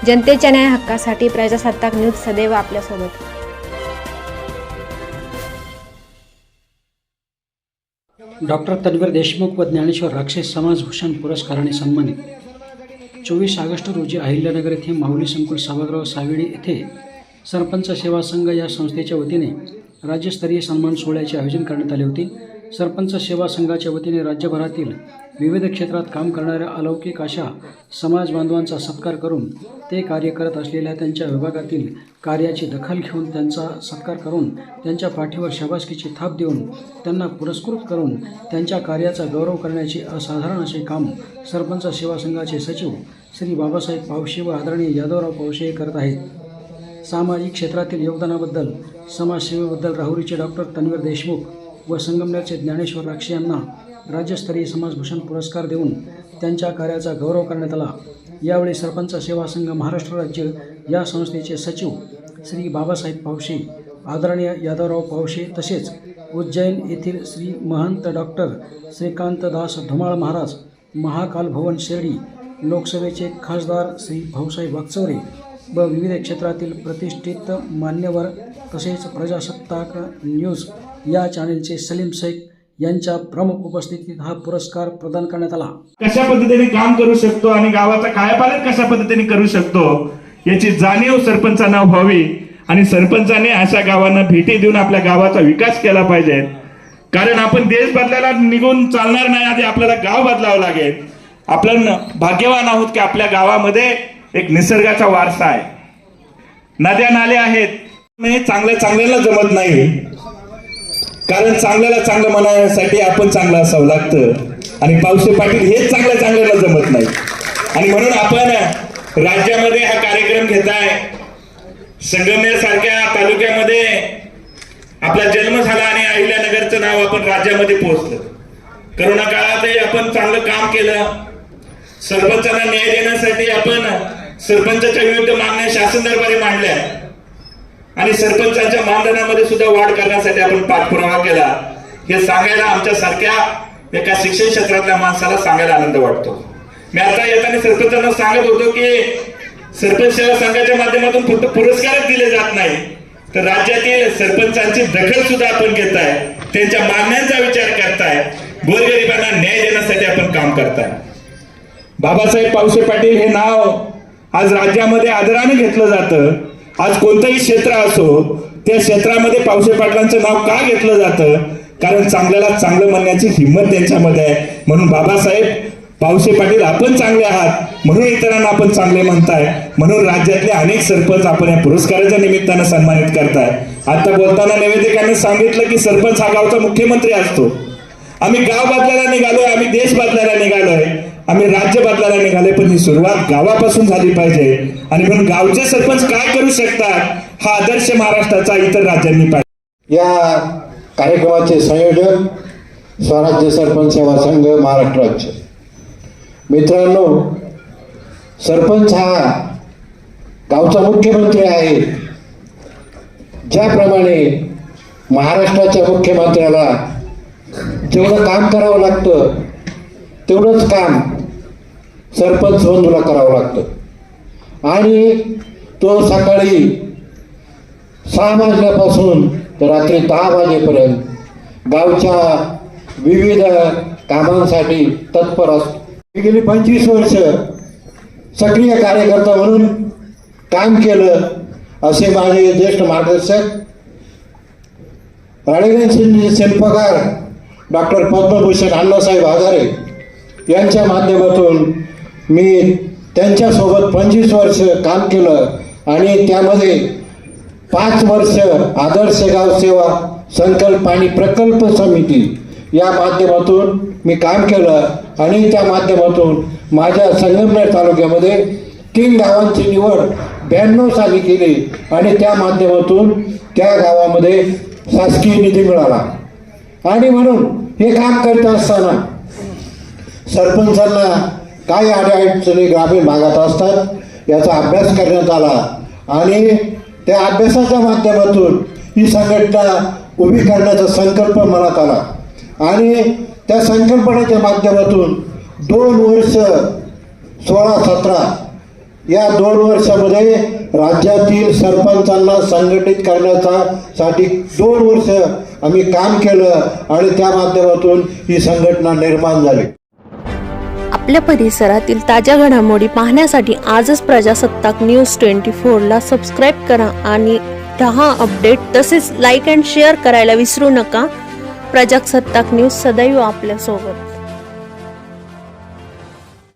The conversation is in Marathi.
जनतेच्या न्याय हक्कासाठी प्रजासत्ताक न्यूज सदैव आपल्यासोबत. डॉक्टर तन्वीर देशमुख व ज्ञानेश्वर राक्षे समाजभूषण पुरस्काराने सन्मानित. 24 ऑगस्ट रोजी अहिल्यानगर येथे माऊली संकुल सभागृह सावेडी येथे सरपंच सेवा संघ या संस्थेच्या वतीने राज्यस्तरीय सन्मान सोहळ्याचे आयोजन करण्यात आले होते. सरपंच सेवा संघाच्या वतीने राज्यभरातील विविध क्षेत्रात काम करणाऱ्या अलौकिक अशा समाज बांधवांचा सत्कार करून ते कार्य करत असलेल्या त्यांच्या विभागातील कार्याची दखल घेऊन त्यांचा सत्कार करून त्यांच्या पाठीवर शाबासकीची थाप देऊन त्यांना पुरस्कृत करून त्यांच्या कार्याचा गौरव करण्याचे असाधारण असे काम सरपंच सेवा संघाचे सचिव श्री बाबासाहेब पावशे व आदरणीय यादवराव पावशे करत आहेत. सामाजिक क्षेत्रातील योगदानाबद्दल समाजसेवेबद्दल राहुरीचे डॉक्टर तन्वीर देशमुख व संगमनेरचे ज्ञानेश्वर राक्षे यांना राज्यस्तरीय समाजभूषण पुरस्कार देऊन त्यांच्या कार्याचा गौरव करण्यात आला. यावेळी सरपंच सेवा संघ महाराष्ट्र राज्य या संस्थेचे सचिव श्री बाबासाहेब पावशे, आदरणीय यादवराव पावशे तसेच उज्जैन येथील श्री महंत डॉक्टर श्रीकांतदास धुमाळ महाराज, महाकाल भवन शिर्डी लोकसभेचे खासदार श्री भाऊसाहेब वागचौरे व विविध क्षेत्रातील प्रतिष्ठित मान्यवर तसेच प्रजासत्ताक न्यूज या चॅनेलचे सलीम शेख यांच्या प्रमुख उपस्थितीत हा पुरस्कार प्रदान करण्यात आला. कशा पद्धतीने काम करू शकतो आणि गावाचा कायापालट कशा पद्धतीने करू शकतो याची जाणीव सरपंचांना व्हावी आणि सरपंचाने अशा गावांना भेटी देऊन आपल्या गावाचा विकास केला पाहिजे. कारण आपण देश बदलायला निघून चालणार नाही, आधी आपल्याला गाव बदलावं लागेल. आपण भाग्यवान आहोत की आपल्या गावामध्ये एक निसर्गाचा वारसा आहे, नद्या नाले आहेत. चांगल्या चांगल्याला जमत नाही, कारण चांगल्याला चांगलं म्हणायसाठी आपण चांगलं असावं लागतं आणि पावसे पाटील हेच चांगल्या चांगल्याला जमत नाही. आणि म्हणून आपण राज्यामध्ये हा कार्यक्रम घेताय. संगमनेर सारख्या तालुक्यामध्ये आपला जन्म झाला आणि अहिल्यानगरचं नाव आपण राज्यामध्ये पोहोचलं. करोना काळातही आपण चांगलं काम केलं. सरपंचांना न्याय देण्यासाठी आपण सरपंचाच्या विरुद्ध मागण्या शासन दरबारी मांडल्या आणि सरपंचांच्या मानधनामध्ये सुद्धा वाढ करण्यासाठी आपण पाठपुरावा केला. हे सांगायला आमच्या सारख्या एका शिक्षण क्षेत्रातल्या माणसाला सांगायला आनंद वाटतो. मी आता येताना सरपंचांना सांगत होतो की सरपंच सेवा संघाच्या माध्यमातून फक्त पुरस्कारच दिले जात नाही, तर राज्यातील सरपंचांची दखल सुद्धा आपण घेताय, त्यांच्या मागण्यांचा विचार करताय, गोरगरिबांना न्याय देण्यासाठी आपण काम करताय. बाबासाहेब पावसे पाटील हे नाव आज राज्यामध्ये आदराने घेतलं जातं. आज कोणतंही क्षेत्र असो त्या क्षेत्रामध्ये पावसे पाटलांचं नाव का घेतलं जातं? कारण चांगल्याला चांगलं म्हणण्याची हिंमत त्यांच्यामध्ये आहे. म्हणून बाबासाहेब पावसे पाटील आपण चांगले आहात म्हणून इतरांना आपण चांगले म्हणताय, म्हणून राज्यातले अनेक सरपंच आपण या पुरस्काराच्या निमित्तानं सन्मानित करताय. आता बोलताना निवेदिकांनी सांगितलं की सरपंच हा गावचा मुख्यमंत्री असतो. आम्ही गाव बदलायला निघालोय, आम्ही देश बदलायला निघालोय, आम्ही राज्य बदलायला निघाले, पण ही सुरुवात गावापासून झाली पाहिजे. आणि म्हणून गावचे सरपंच काय करू शकतात हा आदर्श महाराष्ट्राचा इतर राज्यांनी पाहिजे. या कार्यक्रमाचे संयोजक स्वराज्य सरपंच सेवा संघ महाराष्ट्र राज्य. मित्रांनो, सरपंच हा गावचा मुख्यमंत्री आहे. ज्याप्रमाणे महाराष्ट्राच्या मुख्यमंत्र्याला जेवढं काम करावं लागतं तेवढंच काम सरपंच बंधूला करावं लागतं. आणि तो सकाळी 6 वाजल्यापासून तर रात्री 10 वाजेपर्यंत गावच्या विविध कामांसाठी तत्पर असतो. गेली 25 वर्ष सक्रिय कार्यकर्ता म्हणून काम केलं असे माझे ज्येष्ठ मार्गदर्शक राळेगणसिंह शिल्पकार डॉक्टर पद्मभूषण अण्णासाहेब आघारे यांच्या माध्यमातून मी त्यांच्यासोबत 25 वर्ष काम केलं आणि त्यामध्ये 5 वर्ष आदर्श गाव सेवा संकल्प आणि प्रकल्प समिती या माध्यमातून मी काम केलं आणि त्या माध्यमातून माझ्या संगमनेर तालुक्यामध्ये 3 गावांची निवड 92 साली केली आणि त्या माध्यमातून त्या गावामध्ये शासकीय निधी मिळाला. आणि म्हणून हे काम करत असताना सरपंचांना काय अडचणी ग्रामीण भागात असतात याचा अभ्यास करण्यात आला आणि त्या अभ्यासाच्या माध्यमातून ही संघटना उभी करण्याचा संकल्प मनात आला आणि त्या संकल्पनेच्या माध्यमातून 2 वर्ष 16-17 या 2 वर्षामध्ये राज्यातील सरपंचांना संघटित करण्यासाठी 2 वर्ष आम्ही काम केलं आणि त्या माध्यमातून ही संघटना निर्माण झाली. आपल्या परिसरातील ताज्या घडामोडी पाहण्यासाठी आजच प्रजासत्ताक न्यूज 24 ला सबस्क्राईब करा आणि रहा अपडेट. तसेच लाईक अँड शेअर करायला विसरू नका. प्रजासत्ताक न्यूज सदैव आपल्यासोबत.